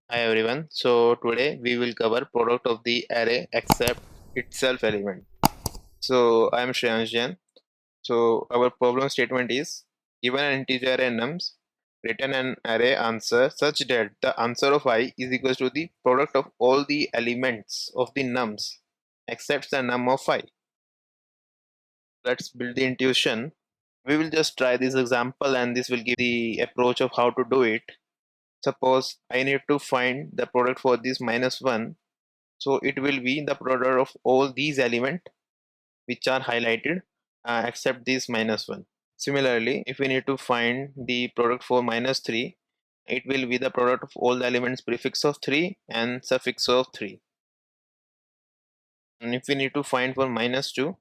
Hi everyone. So today we will cover product of the array except itself element. So I am Shreyansh Jain. So our problem statement is given an integer array nums, return an array answer such that the answer of I is equals to the product of all the elements of the nums except the num of I. Let's build the intuition. We will just try this example and this will give the approach of how to do it. Suppose I need to find the product for this -1. So it will be the product of all these elements which are highlighted except this -1. Similarly, if we need to find the product for -3, it will be the product of all the elements prefix of 3 and suffix of 3. And if we need to find for -2,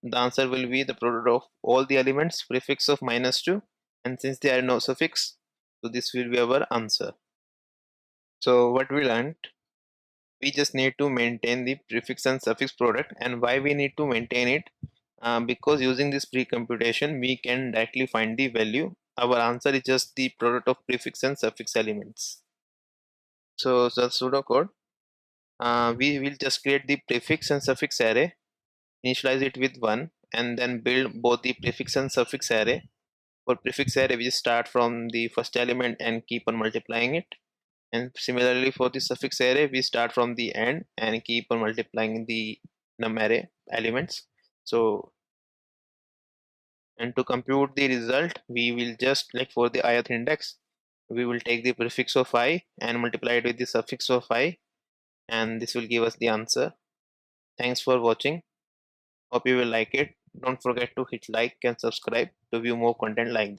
the answer will be the product of all the elements prefix of -2, and since there are no suffix, so this will be our answer. So what we learned, we just need to maintain the prefix and suffix product. And why we need to maintain it, because using this pre-computation we can directly find the value. Our answer is just the product of prefix and suffix elements. So the pseudocode, we will just create the prefix and suffix array, initialize it with 1, and then build both the prefix and suffix array. For prefix array we just start from the first element and keep on multiplying it, and similarly for the suffix array we start from the end and keep on multiplying the num array elements. So, and to compute the result we will just, like for the ith index, we will take the prefix of I and multiply it with the suffix of I, and this will give us the answer. Thanks for watching. Hope you will like it. Don't forget to hit like and subscribe to view more content like this.